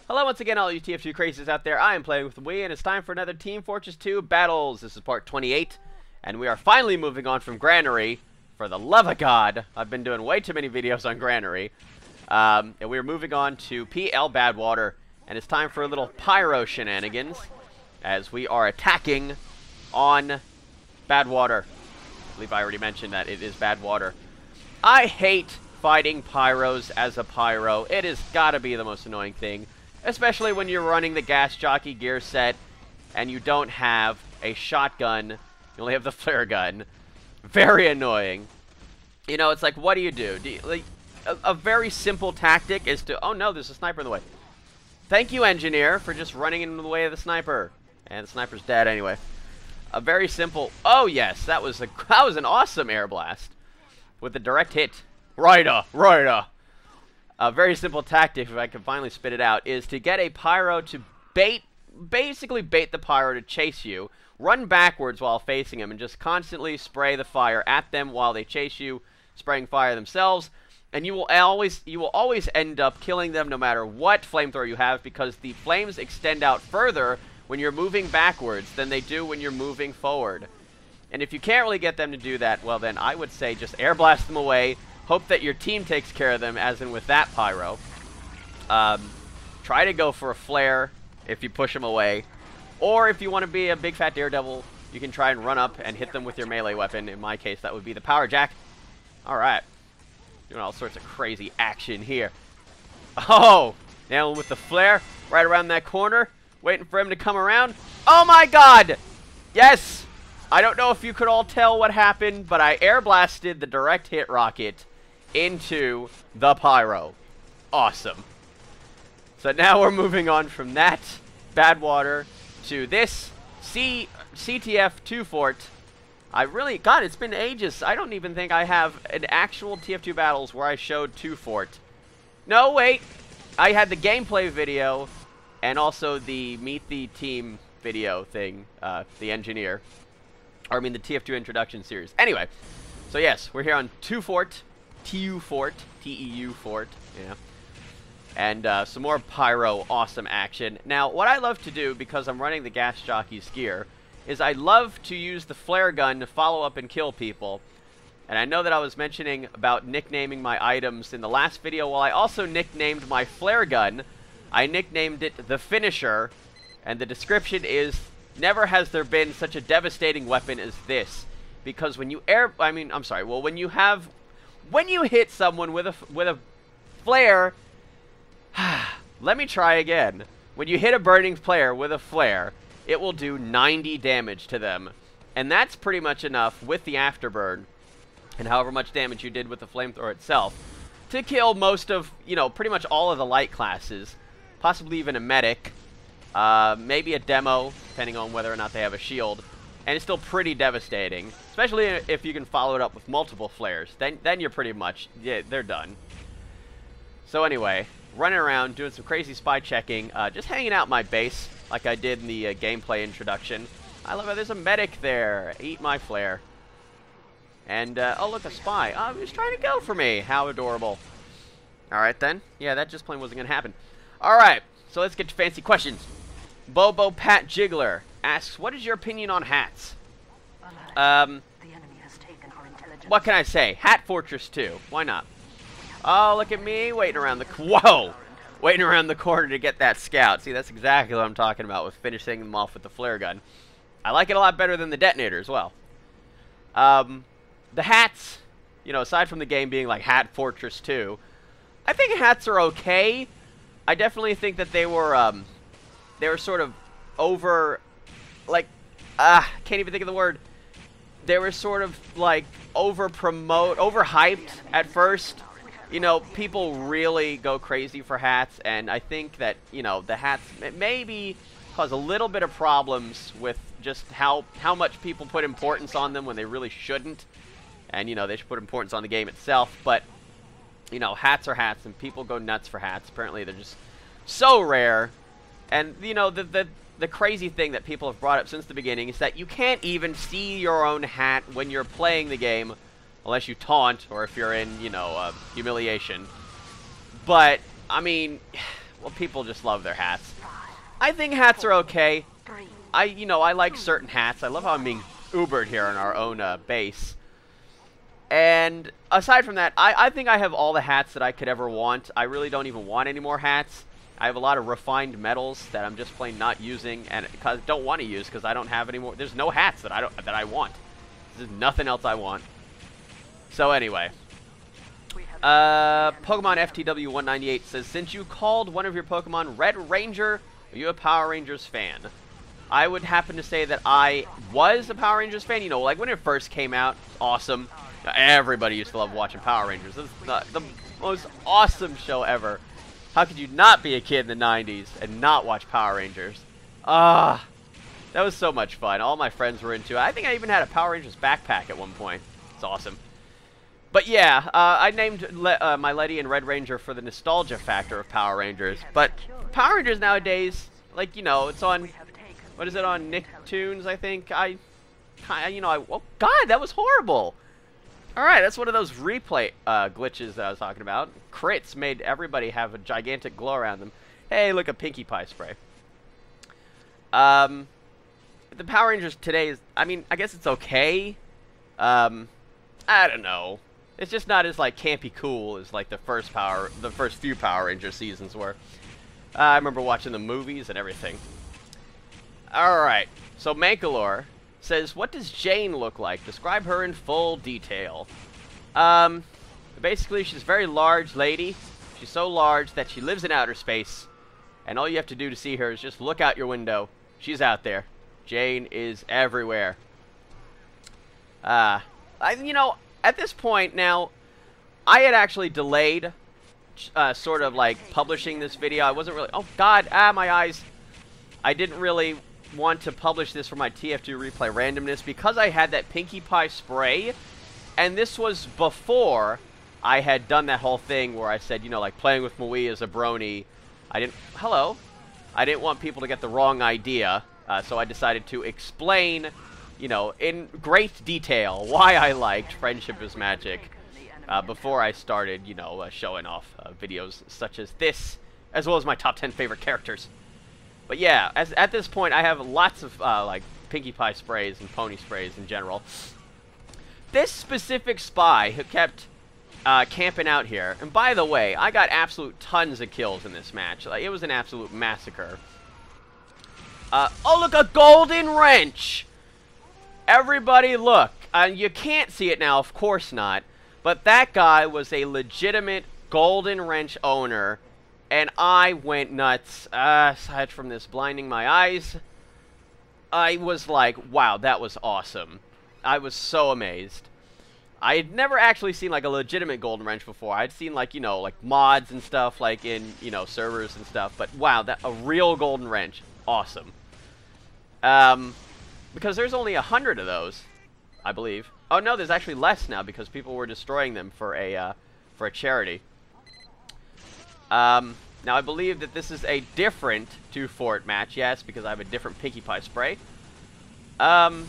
Hello once again, all you TF2 crazies out there. I am playing with Wii, and it's time for another Team Fortress 2 Battles. This is part 28, and we are finally moving on from Granary. For the love of God, I've been doing way too many videos on Granary. And we are moving on to PL Badwater, and it's time for a little Pyro shenanigans, as we are attacking on Badwater. I believe I already mentioned that it is Badwater. I hate fighting Pyros as a Pyro. It has got to be the most annoying thing. Especially when you're running the gas jockey gear set and you don't have a shotgun. You only have the flare gun. Very annoying. You know, it's like, what do you do? Like, a very simple tactic is to... Oh no, there's a sniper in the way. Thank you, engineer, for just running in the way of the sniper. And the sniper's dead anyway. A very simple... Oh yes, that was an awesome air blast. With a direct hit. Righta. A very simple tactic, if I can finally spit it out, is to get a Pyro to basically bait the Pyro to chase you, run backwards while facing him, and just constantly spray the fire at them while they chase you, spraying fire themselves, and you will always end up killing them no matter what flamethrower you have, because the flames extend out further when you're moving backwards than they do when you're moving forward. And if you can't really get them to do that, well then I would say just air blast them away. Hope that your team takes care of them, as in with that Pyro. Try to go for a flare if you push them away. Or if you want to be a big fat daredevil, you can try and run up and hit them with your melee weapon. In my case, that would be the power jack. Alright. Doing all sorts of crazy action here. Oh! Nail him with the flare right around that corner. Waiting for him to come around. Oh my god! Yes! I don't know if you could all tell what happened, but I air blasted the direct hit rocket into the Pyro. Awesome. So now we're moving on from that Badwater to this CTF2 fort. God, it's been ages. I don't even think I have an actual TF2 battles where I showed 2 fort. No, wait. I had the gameplay video and also the Meet the Team video thing, the engineer. Or I mean the TF2 introduction series. Anyway, so yes, we're here on TU Fort, TEU Fort, yeah. And some more Pyro awesome action. Now, what I love to do, because I'm running the gas jockey's gear, is I love to use the flare gun to follow up and kill people. And I know that I was mentioning about nicknaming my items in the last video. Well, I also nicknamed my flare gun. I nicknamed it the Finisher, and the description is: never has there been such a devastating weapon as this. Because when you when you hit someone with a flare, let me try again. When you hit a burning player with a flare, it will do 90 damage to them. And that's pretty much enough with the afterburn, and however much damage you did with the flamethrower itself, to kill most of, pretty much all of the light classes, possibly even a medic. Maybe a demo, depending on whether or not they have a shield, and it's still pretty devastating, especially if you can follow it up with multiple flares. Then you're pretty much, yeah, they're done. So anyway, running around, doing some crazy spy checking, just hanging out my base, like I did in the gameplay introduction. I love how there's a medic there. Eat my flare. And, oh look, a spy. Oh, he's trying to go for me. How adorable. Alright then. Yeah, that just plain wasn't going to happen. Alright, so let's get to fancy questions. Bobo Pat Jiggler asks, what is your opinion on hats? What can I say? Hat Fortress 2. Why not? Oh, look at me waiting around the... Whoa! Waiting around the corner to get that scout. See, that's exactly what I'm talking about with finishing them off with the flare gun. I like it a lot better than the detonator as well. The hats, aside from the game being like Hat Fortress 2, I think hats are okay. I definitely think that they were sort of can't even think of the word. They were sort of like overhyped at first. People really go crazy for hats, and I think that, the hats maybe cause a little bit of problems with just how much people put importance on them when they really shouldn't. And, they should put importance on the game itself, but, hats are hats, and people go nuts for hats. Apparently, they're just so rare. And, the crazy thing that people have brought up since the beginning is that you can't even see your own hat when you're playing the game, unless you taunt, or if you're in, humiliation. But, I mean, well, people just love their hats. I think hats are okay. I like certain hats. I love how I'm being Ubered here on our own base. And aside from that, I think I have all the hats that I could ever want. I really don't even want any more hats. I have a lot of refined metals that I'm just plain not using, and don't want to use because I don't have any more. There's no hats that I want. There's nothing else I want. So anyway, Pokemon FTW198 says, since you called one of your Pokemon Red Ranger, are you a Power Rangers fan? I would happen to say that I was a Power Rangers fan. You know, like when it first came out, awesome. Everybody used to love watching Power Rangers. This is the most awesome show ever. How could you not be a kid in the 90s and not watch Power Rangers? That was so much fun. All my friends were into it. I think I even had a Power Rangers backpack at one point. It's awesome. But yeah, I named my Letty and Red Ranger for the nostalgia factor of Power Rangers. But Power Rangers nowadays, like, you know, it's on, what is it, on Nicktoons, I think? Oh, God, that was horrible. Alright, that's one of those replay glitches that I was talking about. Crits made everybody have a gigantic glow around them. Hey, look, a Pinkie Pie spray. The Power Rangers today is, I mean, I guess it's okay. I don't know. It's just not as, like, campy cool as, like, the first few Power Ranger seasons were. I remember watching the movies and everything. Alright, so Mankalore says, what does Jane look like? Describe her in full detail. Basically, she's a very large lady. She's so large that she lives in outer space. And all you have to do to see her is just look out your window. She's out there. Jane is everywhere. You know, at this point now, I had actually delayed sort of like publishing this video. I wasn't really, oh God, my eyes. I didn't really want to publish this for my TF2 replay randomness because I had that Pinkie Pie spray, and this was before I had done that whole thing where I said, you know, like playing with Maui as a brony. I didn't want people to get the wrong idea, so I decided to explain, you know, in great detail why I liked Friendship is Magic before I started, you know, showing off videos such as this, as well as my top 10 favorite characters. But yeah, at this point, I have lots of, like, Pinkie Pie sprays and pony sprays in general. This specific spy who kept camping out here, and by the way, I got absolute tons of kills in this match. Like, it was an absolute massacre. Oh, look, a golden wrench! Everybody look. You can't see it now, of course not. But that guy was a legitimate golden wrench owner. And I went nuts. Aside from this blinding my eyes, I was like, wow, that was awesome. I was so amazed. I had never actually seen, like, a legitimate golden wrench before. I'd seen, like, you know, like, mods and stuff, like, in, you know, servers and stuff. But, wow, a real golden wrench. Awesome. Because there's only 100 of those, I believe. Oh, no, there's actually less now because people were destroying them for a charity. Now I believe that this is a different 2-fort match, yes, because I have a different Pinkie Pie spray. And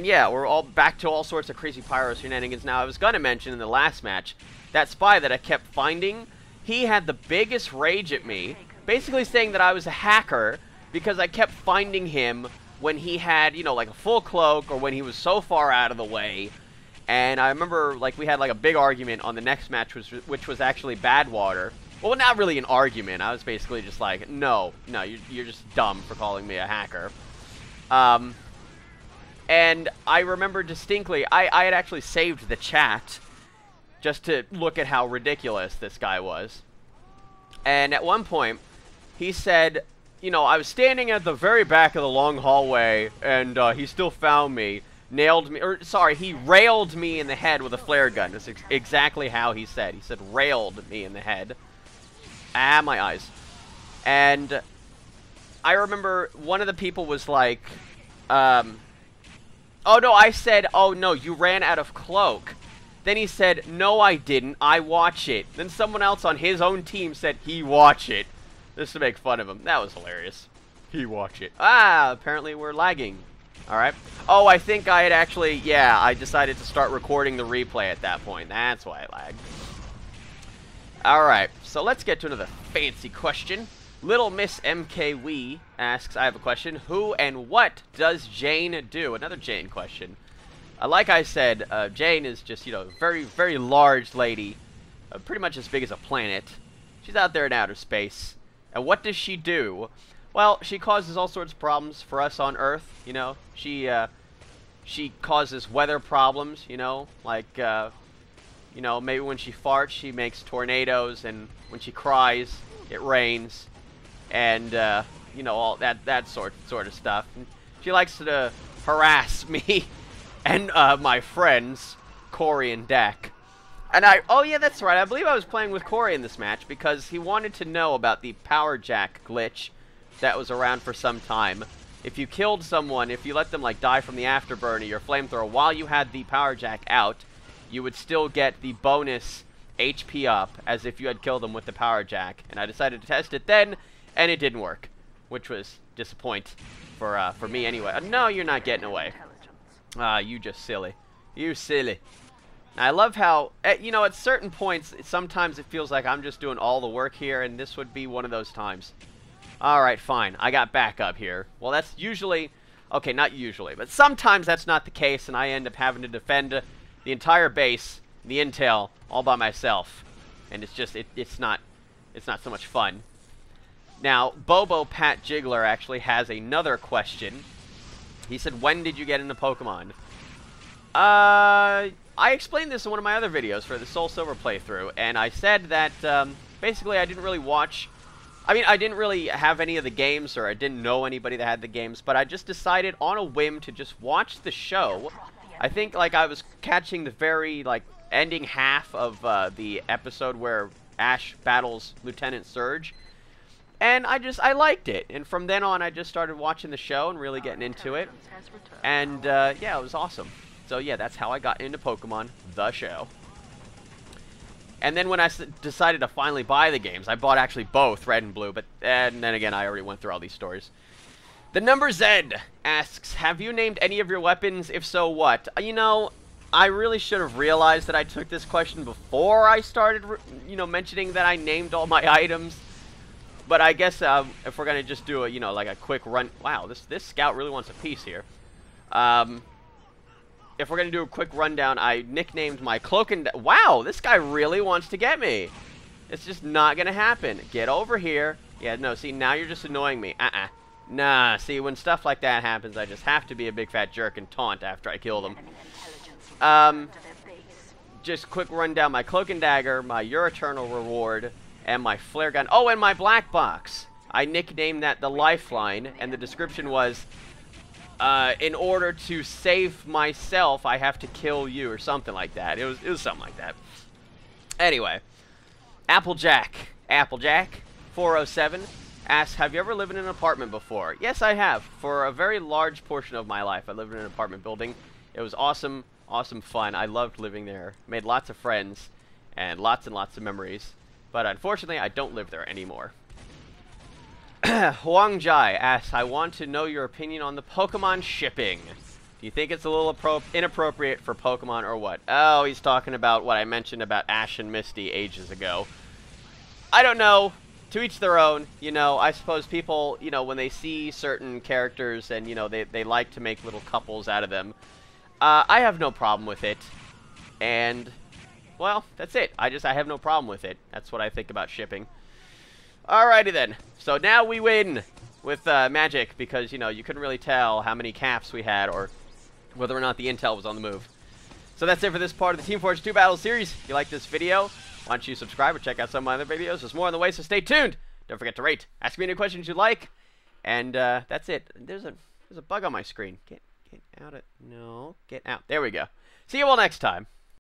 yeah, we're all back to all sorts of crazy Pyro shenanigans. Now, I was going to mention in the last match, that spy that I kept finding, he had the biggest rage at me, basically saying that I was a hacker because I kept finding him when he had, you know, like a full cloak or when he was so far out of the way. And I remember, like, we had, like, a big argument on the next match, which was actually Badwater. Well, not really an argument. I was basically just like, no, you're just dumb for calling me a hacker. And I remember distinctly, I had actually saved the chat just to look at how ridiculous this guy was. And at one point, he said, you know, I was standing at the very back of the long hallway, and he still found me, nailed me, or sorry, he railed me in the head with a flare gun. That's exactly how he said. He said railed me in the head. My eyes. And I remember one of the people was like, oh no, I said, oh no, you ran out of cloak. Then he said, no I didn't, I watch it. Then someone else on his own team said, he watch it. Just to make fun of him. That was hilarious. He watch it. Apparently we're lagging. Alright. Oh, I think I had actually, yeah, I decided to start recording the replay at that point. That's why I lagged. Alright, so let's get to another fancy question. Little Miss MK Wee asks, I have a question. Who and what does Jane do? Another Jane question. Like I said, Jane is just, a very, very large lady. Pretty much as big as a planet. She's out there in outer space. And what does she do? Well, she causes all sorts of problems for us on Earth, She causes weather problems, like, maybe when she farts, she makes tornadoes, and when she cries, it rains, and, all that sort of stuff. And she likes to harass me and my friends, Corey and Dak. And oh yeah, that's right, I believe I was playing with Corey in this match because he wanted to know about the power jack glitch that was around for some time. If you killed someone, if you let them like die from the afterburn of your flamethrower while you had the power jack out, you would still get the bonus HP up as if you had killed them with the power jack. And I decided to test it then, and it didn't work, which was disappointing for me anyway. No, you're not getting away. You just silly. You silly. I love how, at certain points, sometimes it feels like I'm just doing all the work here, and this would be one of those times. Alright, fine. I got backup here. Well, that's usually, okay, not usually, but sometimes that's not the case, and I end up having to defend the entire base, the intel, all by myself. And it's just, it's not so much fun. Now, Bobo Pat Jiggler actually has another question. He said, when did you get into Pokemon? I explained this in one of my other videos for the Soul Silver playthrough, and I said that, basically I didn't really watch, I didn't really have any of the games, or I didn't know anybody that had the games, but I just decided on a whim to just watch the show. I think, I was catching the very, ending half of, the episode where Ash battles Lieutenant Surge, and I liked it, and from then on I just started watching the show and really getting into it, and, yeah, it was awesome. So yeah, that's how I got into Pokemon, the show. And then when I decided to finally buy the games, I bought actually both, Red and Blue, and then again, I already went through all these stories. The Number Zed asks, have you named any of your weapons? If so, what? I really should have realized that I took this question before I started, mentioning that I named all my items. But I guess if we're going to just do a, like a quick run... Wow, this scout really wants a piece here. If we're going to do a quick rundown, I nicknamed my cloak and... Wow, this guy really wants to get me. It's just not going to happen. Get over here. Yeah, no, see, now you're just annoying me. Nah, see, when stuff like that happens, I just have to be a big fat jerk and taunt after I kill them. Just quick rundown, my cloak and dagger, my Your Eternal Reward, and my flare gun. Oh, and my black box. I nicknamed that the Lifeline, and the description was... in order to save myself, I have to kill you, or something like that. It was something like that. Anyway, Applejack 407 asks, have you ever lived in an apartment before? Yes, I have. For a very large portion of my life, I lived in an apartment building. It was awesome, awesome fun. I loved living there. Made lots of friends, and lots of memories. But unfortunately, I don't live there anymore. Huang Jai asks, I want to know your opinion on the Pokemon shipping. Do you think it's a little inappropriate for Pokemon or what? Oh, he's talking about what I mentioned about Ash and Misty ages ago. I don't know. To each their own. I suppose people, when they see certain characters and, they like to make little couples out of them. I have no problem with it. And, well, that's it. I have no problem with it. That's what I think about shipping. Alrighty then. So now we win with Magic because, you couldn't really tell how many caps we had or whether or not the intel was on the move. So that's it for this part of the Team Fortress 2 Battle Series. If you like this video, why don't you subscribe or check out some of my other videos. There's more on the way, so stay tuned. Don't forget to rate. Ask me any questions you like. And that's it. There's a bug on my screen. Get out of... No. Get out. There we go. See you all next time.